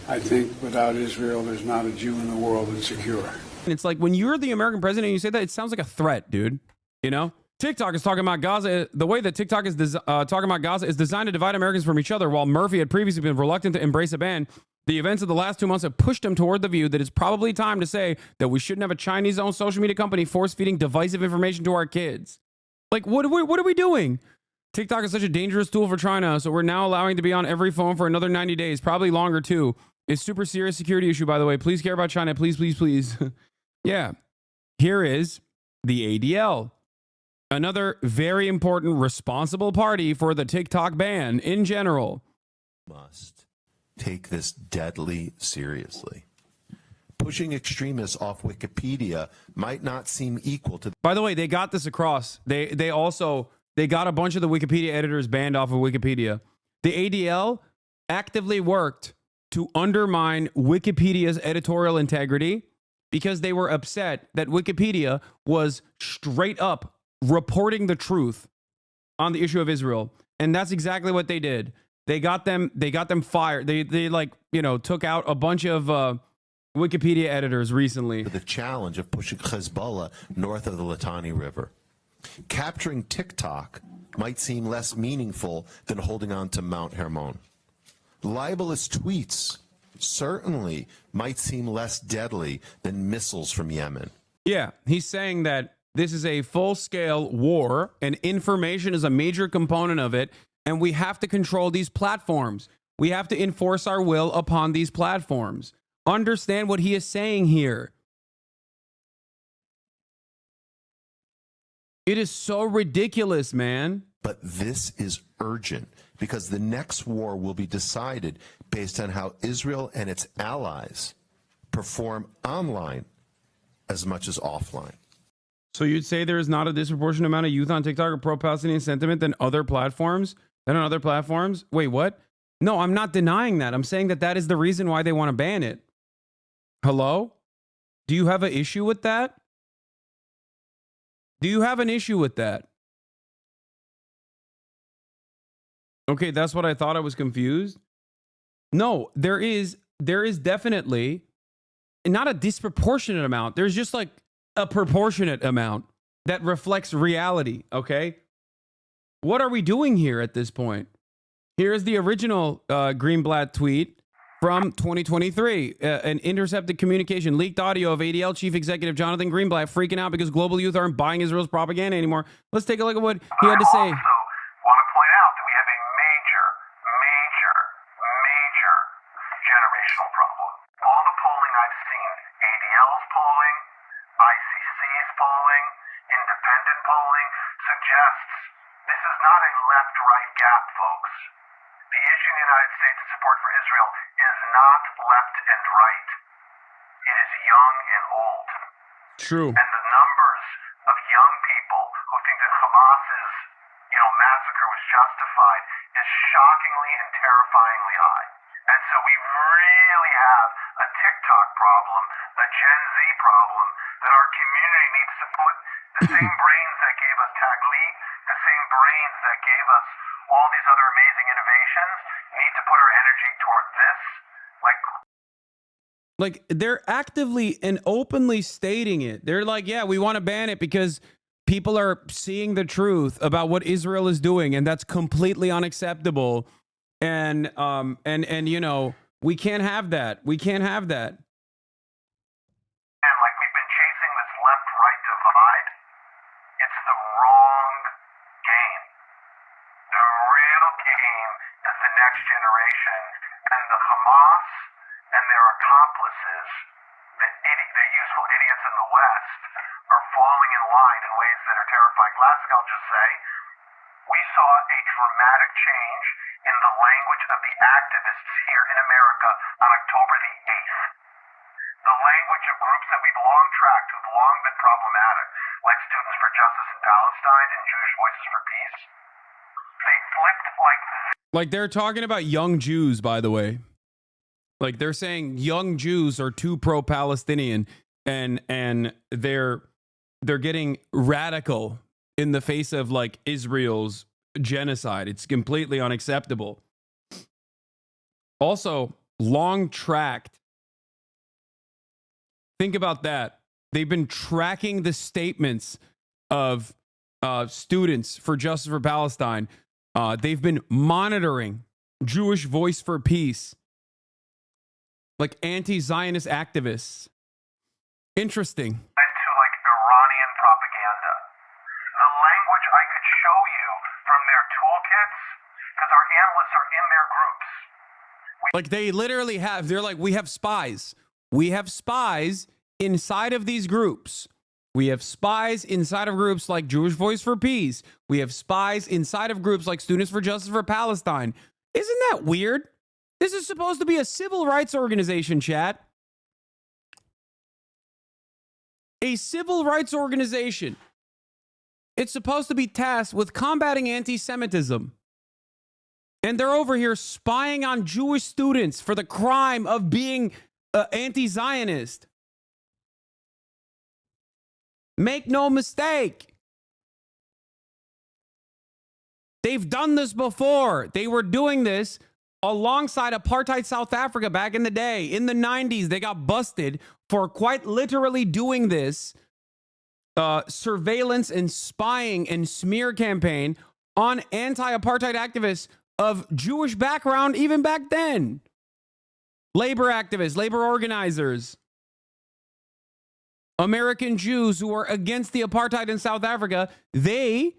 I think without Israel, there's not a Jew in the world that's secure. And it's like when you're the American president and you say that, it sounds like a threat, dude. You know? TikTok is talking about Gaza. The way that TikTok is talking about Gaza is designed to divide Americans from each other. While Murphy had previously been reluctant to embrace a ban, the events of the last 2 months have pushed him toward the view that it's probably time to say that we shouldn't have a Chinese-owned social media company force-feeding divisive information to our kids. Like, what are we doing? TikTok is such a dangerous tool for China, so we're now allowing it to be on every phone for another 90 days, probably longer too. It's super serious security issue, by the way. Please care about China. Please, please, please. Yeah. Here is the ADL. Another very important responsible party for the TikTok ban in general. Must take this deadly seriously. Pushing extremists off Wikipedia might not seem equal to... By the way, they got this across. They got a bunch of the Wikipedia editors banned off of Wikipedia. The ADL actively worked to undermine Wikipedia's editorial integrity because they were upset that Wikipedia was straight up reporting the truth on the issue of Israel. And that's exactly what they did. They got them fired. They like, you know, took out a bunch of Wikipedia editors recently. The challenge of pushing Hezbollah north of the Litani River. Capturing TikTok might seem less meaningful than holding on to Mount Hermon. Libelous tweets certainly might seem less deadly than missiles from Yemen. Yeah, he's saying that this is a full-scale war and information is a major component of it, and we have to control these platforms. We have to enforce our will upon these platforms. Understand what he is saying here. It is so ridiculous, man. But this is urgent because the next war will be decided based on how Israel and its allies perform online as much as offline. So you'd say there is not a disproportionate amount of youth on TikTok or pro-Palestinian sentiment than other platforms? Than on other platforms? Wait, what? No, I'm not denying that. I'm saying that that is the reason why they want to ban it. Hello? Do you have an issue with that? Do you have an issue with that? Okay, that's what I thought. I was confused. No, there is definitely not a disproportionate amount. There's just like a proportionate amount that reflects reality, okay? What are we doing here at this point? Here's the original Greenblatt tweet from 2023. An intercepted communication, leaked audio of ADL Chief Executive Jonathan Greenblatt freaking out because global youth aren't buying Israel's propaganda anymore. Let's take a look at what he had to say. I also want to point out that we have a major generational problem. All the polling I've seen, ADL's polling, ICC's polling, independent polling, suggests this is not a left-right gap, folks. The issue in the United States of support for Israel is not left and right. It is young and old. True. And the numbers of young people who think that Hamas's, massacre was justified is shockingly and terrifyingly high. And so we really have a TikTok problem, a Gen Z problem, that our community needs to put the same brains that gave us Taglit, the same brains that gave us all these other amazing innovations, need to put our energy toward this. Like they're actively and openly stating it. They're like, yeah, we want to ban it because people are seeing the truth about what Israel is doing, and that's completely unacceptable. And we can't have that. We can't have that. And like we've been chasing this left-right divide, it's the wrong game. The real game is the next generation, and the Hamas and their accomplices, the useful idiots in the West, are falling in line in ways that are terrifying. Last thing I'll just say, we saw a dramatic change in the language of the activists here in America on October the 8th. The language of groups that we've long tracked, who've long been problematic, like Students for Justice in Palestine and Jewish Voices for Peace, they flipped Like they're talking about young Jews, by the way. Like they're saying young Jews are too pro-Palestinian, and they're getting radical in the face of like Israel's genocide. It's completely unacceptable. Also, long tracked. Think about that. They've been tracking the statements of students for Justice for Palestine. They've been monitoring Jewish Voice for Peace, like anti-Zionist activists. Interesting. To like Iranian propaganda. The language I could show you from their toolkits, because our analysts are in their groups. Like they literally have, they're like, we have spies. We have spies inside of these groups. We have spies inside of groups like Jewish Voice for Peace. We have spies inside of groups like Students for Justice for Palestine. Isn't that weird? This is supposed to be a civil rights organization, chat. A civil rights organization. It's supposed to be tasked with combating anti-Semitism. And they're over here spying on Jewish students for the crime of being anti-Zionist. Make no mistake. They've done this before. They were doing this alongside apartheid South Africa back in the day. In the 90s, they got busted for quite literally doing this surveillance and spying and smear campaign on anti-apartheid activists of Jewish background even back then. Labor activists, labor organizers, American Jews who were against the apartheid in South Africa, they,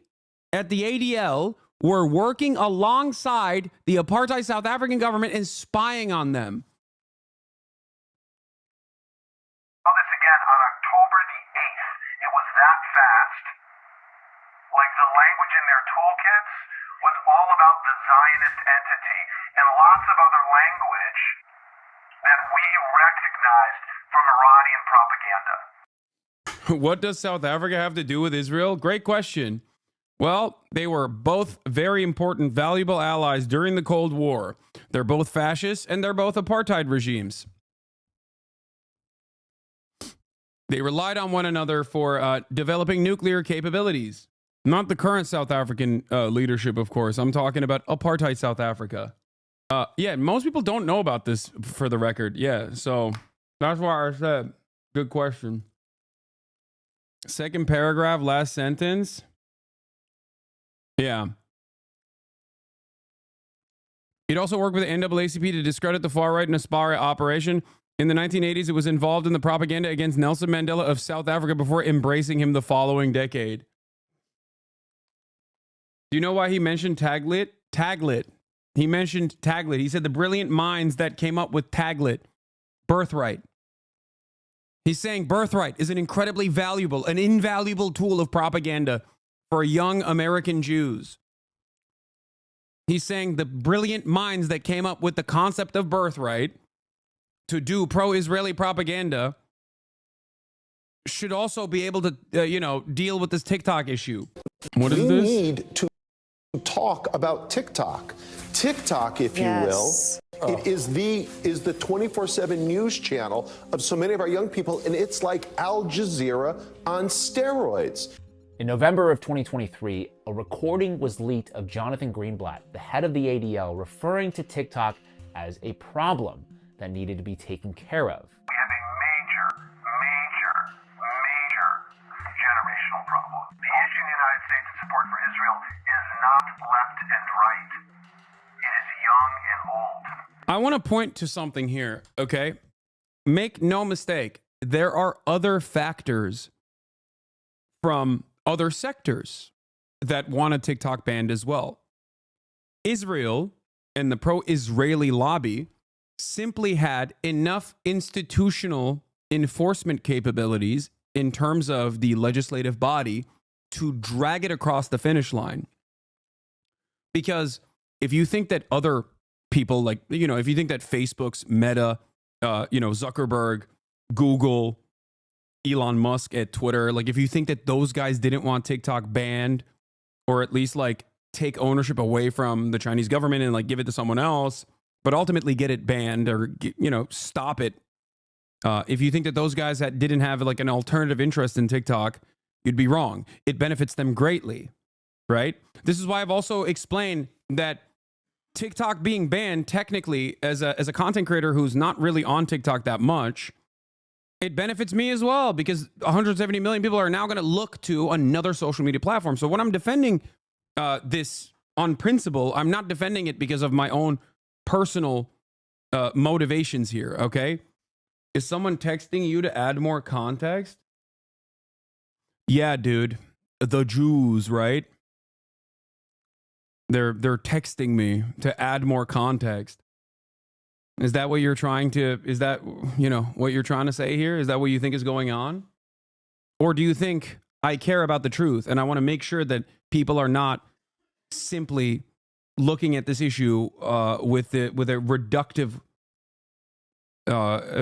at the ADL, were working alongside the apartheid South African government and spying on them. This again on October the 8th. It was that fast. Like the language in their toolkits was all about the Zionist entity and lots of other language that we recognized from Iranian propaganda. What does South Africa have to do with Israel? Great question. Well, they were both very important, valuable allies during the Cold War. They're both fascists and they're both apartheid regimes. They relied on one another for developing nuclear capabilities. Not the current South African leadership, of course. I'm talking about apartheid South Africa. Yeah, most people don't know about this, for the record. Yeah, so that's why I said, good question. Second paragraph, last sentence. Yeah. It also worked with the NAACP to discredit the far-right Naspara operation. In the 1980s, it was involved in the propaganda against Nelson Mandela of South Africa before embracing him the following decade. Do you know why he mentioned Taglit? Taglit. He mentioned Taglit. He said the brilliant minds that came up with Taglit. Birthright. He's saying birthright is an incredibly valuable, an invaluable tool of propaganda for young American Jews. He's saying the brilliant minds that came up with the concept of birthright to do pro-Israeli propaganda should also be able to, deal with this TikTok issue. What is we this? need to talk about TikTok. TikTok, if you will, it is the 24/7 news channel of so many of our young people, and it's like Al Jazeera on steroids. In November of 2023, a recording was leaked of Jonathan Greenblatt, the head of the ADL, referring to TikTok as a problem that needed to be taken care of. We have a major generational problem. The issue in the United States in support for Israel is not left and right. It is young and old. I want to point to something here, okay? Make no mistake, there are other factors from other sectors that want a TikTok banned as well. Israel and the pro-Israeli lobby simply had enough institutional enforcement capabilities in terms of the legislative body to drag it across the finish line. Because if you think that other people, like, if you think that Facebook's Meta, Zuckerberg, Google, Elon Musk at Twitter, like if you think that those guys didn't want TikTok banned, or at least like take ownership away from the Chinese government and like give it to someone else, but ultimately get it banned or, stop it. If you think that those guys that didn't have like an alternative interest in TikTok, you'd be wrong. It benefits them greatly, right? This is why I've also explained that TikTok being banned, technically, as a content creator who's not really on TikTok that much, it benefits me as well, because 170 million people are now going to look to another social media platform. So when I'm defending this on principle, I'm not defending it because of my own personal motivations here, okay? Is someone texting you to add more context? Yeah, dude. The Jews, right? They're texting me to add more context. Is that what you're trying to, is that, you know, what you're trying to say here? Is that what you think is going on? Or do you think I care about the truth and I want to make sure that people are not simply looking at this issue with a reductive,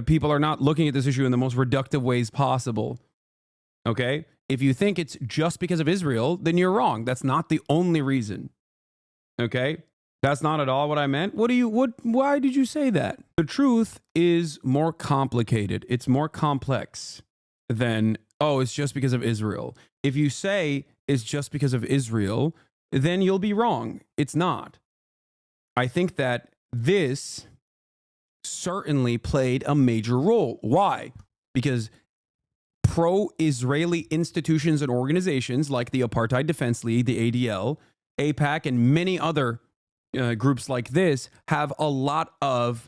people are not looking at this issue in the most reductive ways possible. Okay? If you think it's just because of Israel, then you're wrong. That's not the only reason. Okay? That's not at all what I meant. Why did you say that? The truth is more complicated. It's more complex than, oh, it's just because of Israel. If you say it's just because of Israel, then you'll be wrong. It's not. I think that this certainly played a major role. Why? Because pro-Israeli institutions and organizations like the Apartheid Defense League, the ADL, AIPAC, and many other groups like this have a lot of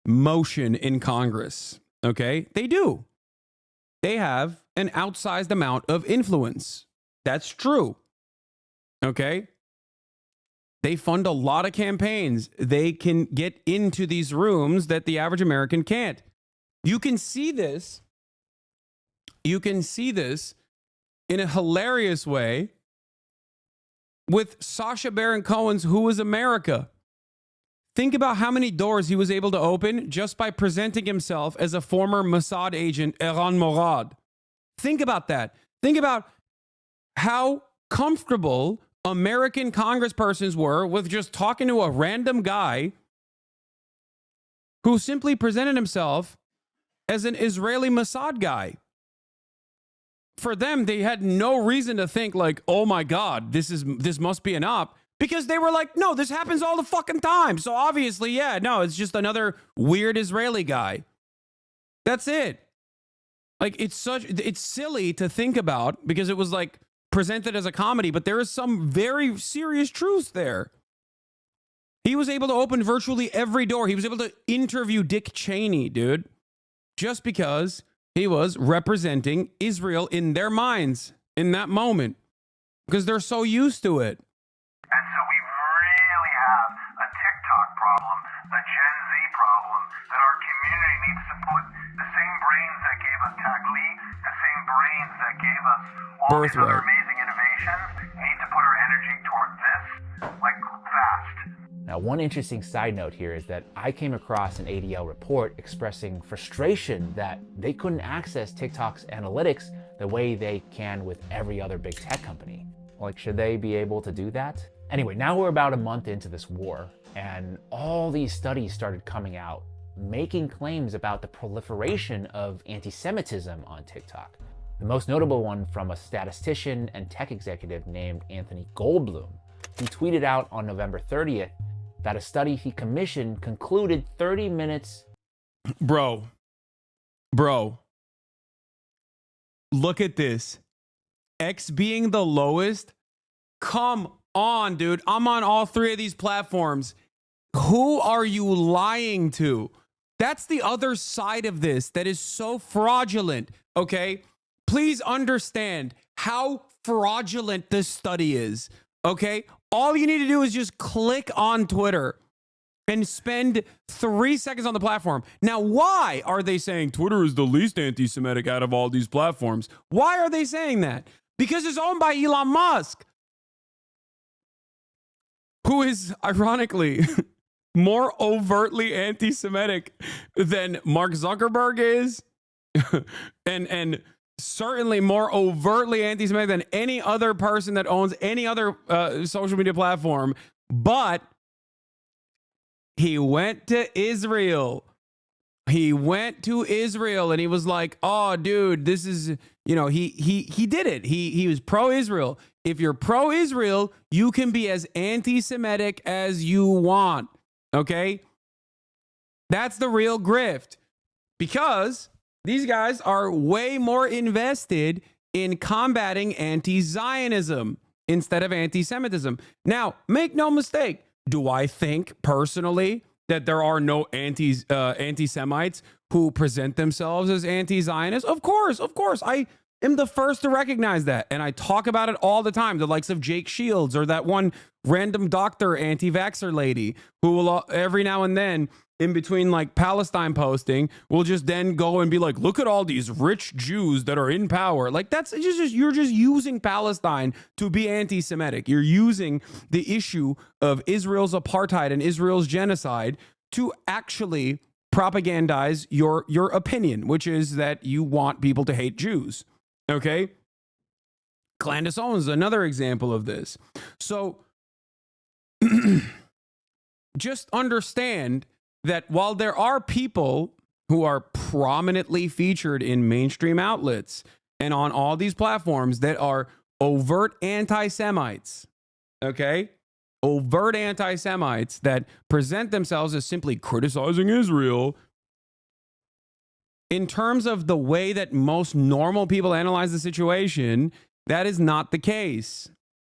motion in Congress. Okay? They do. They have an outsized amount of influence. That's true. Okay? They fund a lot of campaigns. They can get into these rooms that the average American can't. You can see this. You can see this in a hilarious way with Sacha Baron Cohen's Who is America? Think about how many doors he was able to open just by presenting himself as a former Mossad agent, Eran Morad. Think about that. Think about how comfortable American congresspersons were with just talking to a random guy who simply presented himself as an Israeli Mossad guy. For them, they had no reason to think like, oh my God, this must be an op, because they were like, no, this happens all the fucking time. So obviously, yeah, no, it's just another weird Israeli guy. That's it. Like, it's silly to think about because it was like presented as a comedy, but there is some very serious truth there. He was able to open virtually every door. He was able to interview Dick Cheney, dude, just because he was representing Israel in their minds in that moment because they're so used to it. And so we really have a TikTok problem, a Gen Z problem, that our community needs to put the same brains that gave us Tagli, the same brains that gave us all these other amazing innovations, need to put our energy toward this, like, fast. Now, one interesting side note here is that I came across an ADL report expressing frustration that they couldn't access TikTok's analytics the way they can with every other big tech company. Like, should they be able to do that? Anyway, now we're about a month into this war, and all these studies started coming out, making claims about the proliferation of anti-Semitism on TikTok. The most notable one from a statistician and tech executive named Anthony Goldblum. He tweeted out on November 30th that a study he commissioned concluded 30 minutes. Bro, look at this. X being the lowest. Come on, dude. I'm on all three of these platforms. Who are you lying to? That's the other side of this that is so fraudulent, okay? Please understand how fraudulent this study is, okay? All you need to do is just click on Twitter and spend 3 seconds on the platform. Now, why are they saying Twitter is the least anti-Semitic out of all these platforms? Why are they saying that? Because it's owned by Elon Musk, who is, ironically, more overtly anti-Semitic than Mark Zuckerberg is, and certainly more overtly anti-Semitic than any other person that owns any other social media platform. But he went to Israel. He went to Israel and he was like, oh, dude, this is, you know, he did it. He was pro-Israel. if you're pro-Israel, you can be as anti-Semitic as you want. Okay? That's the real grift. Because these guys are way more invested in combating anti-Zionism instead of anti-Semitism. Now, make no mistake. Do I think personally that there are no anti-Semites who present themselves as anti-Zionists? Of course. I am the first to recognize that. And I talk about it all the time. The likes of Jake Shields or that one random doctor anti-vaxxer lady who will every now and then in between like Palestine posting will just then go and be like, look at all these rich Jews that are in power. Like that's just you're just using Palestine to be anti-Semitic. You're using the issue of Israel's apartheid and Israel's genocide to actually propagandize your opinion, which is that you want people to hate Jews. Okay? Clandis Owens is another example of this. So just understand that while there are people who are prominently featured in mainstream outlets and on all these platforms that are overt anti-Semites, okay? Overt anti-Semites that present themselves as simply criticizing Israel, in terms of the way that most normal people analyze the situation, that is not the case.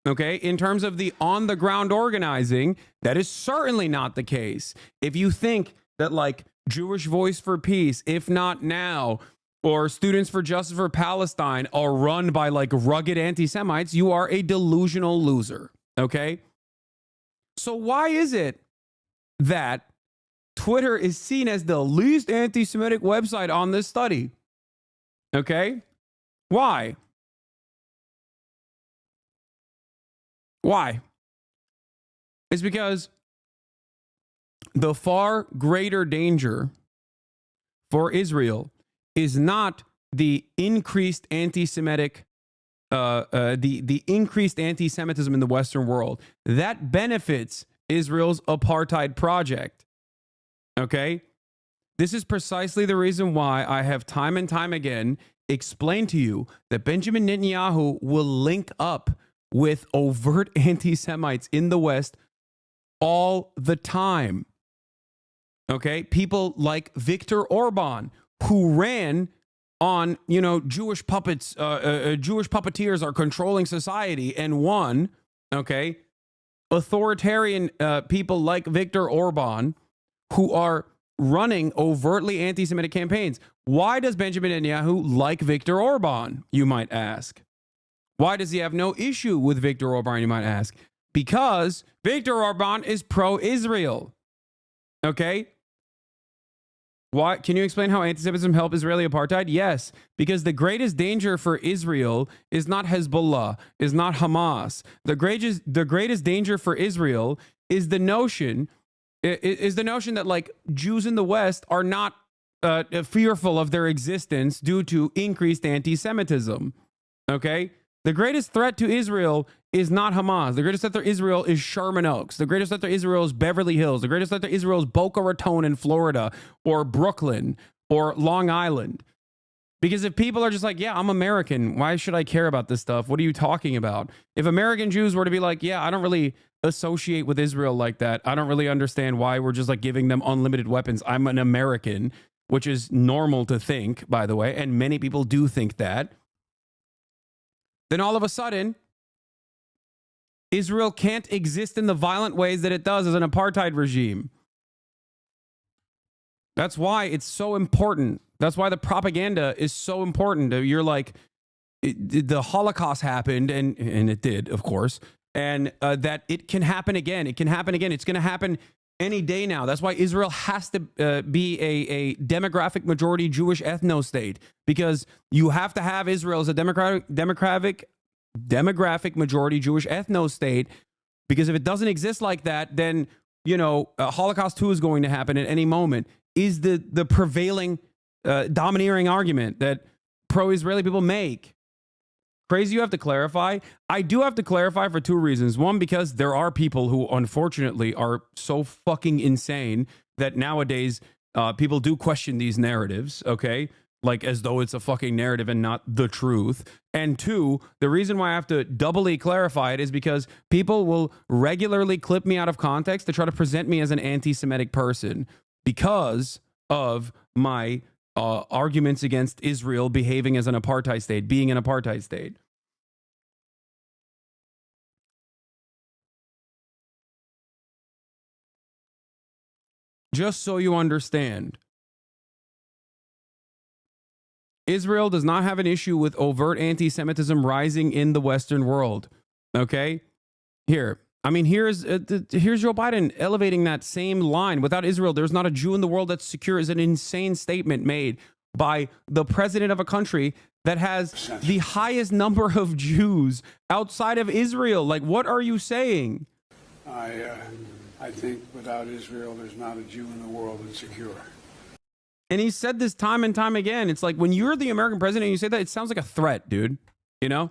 Okay, in terms of the on-the-ground organizing, that is certainly not the case. If you think that like Jewish Voice for Peace, If Not Now, or Students for Justice for Palestine are run by like rugged anti-Semites, you are a delusional loser. Okay, so why is it that Twitter is seen as the least anti-Semitic website on this study? Okay, why? Why? It's because the far greater danger for Israel is not the increased anti-Semitic, the increased anti-Semitism in the Western world. That benefits Israel's apartheid project. Okay? This is precisely the reason why I have time and time again explained to you that Benjamin Netanyahu will link up with overt anti-Semites in the West all the time. Okay? People like Viktor Orban, who ran on, Jewish puppets, Jewish puppeteers are controlling society and won. Okay? Authoritarian people like Viktor Orban, who are running overtly anti-Semitic campaigns. Why does Benjamin Netanyahu like Viktor Orban, you might ask? Why does he have no issue with Viktor Orban, you might ask? Because Viktor Orban is pro-Israel. Okay? Why? Can you explain how anti-Semitism helped Israeli apartheid? Yes, because the greatest danger for Israel is not Hezbollah, is not Hamas. The greatest danger for Israel is the notion that like Jews in the West are not fearful of their existence due to increased anti-Semitism. Okay? The greatest threat to Israel is not Hamas. The greatest threat to Israel is Sherman Oaks. The greatest threat to Israel is Beverly Hills. The greatest threat to Israel is Boca Raton in Florida or Brooklyn or Long Island. Because if people are just like, yeah, I'm American, why should I care about this stuff? What are you talking about? If American Jews were to be like, yeah, I don't really associate with Israel like that. I don't really understand why we're just like giving them unlimited weapons. I'm an American, which is normal to think, by the way. And many people do think that. Then all of a sudden, Israel can't exist in the violent ways that it does as an apartheid regime. That's why it's so important. That's why the propaganda is so important. You're like, the Holocaust happened, and it did, of course, and that it can happen again. It can happen again. It's going to happen any day now. That's why Israel has to be a demographic majority Jewish ethno-state, because you have to have Israel as a demographic majority Jewish ethno-state, because if it doesn't exist like that, then, Holocaust 2 is going to happen at any moment, is the prevailing domineering argument that pro-Israeli people make. Crazy you have to clarify? I do have to clarify for two reasons. One, because there are people who unfortunately are so fucking insane that nowadays people do question these narratives, okay? like as though it's a fucking narrative and not the truth. And two, the reason why I have to doubly clarify it is because people will regularly clip me out of context to try to present me as an anti-Semitic person because of my arguments against Israel behaving as an apartheid state, being an apartheid state. Just so you understand, Israel does not have an issue with overt anti-Semitism rising in the Western world. Okay? Here. I mean, here's Joe Biden elevating that same line. Without Israel, there's not a Jew in the world that's secure is an insane statement made by the president of a country that has the highest number of Jews outside of Israel. Like, what are you saying? I think without Israel, there's not a Jew in the world that's secure. And he said this time and time again. It's like when you're the American president and you say that, it sounds like a threat, dude. You know?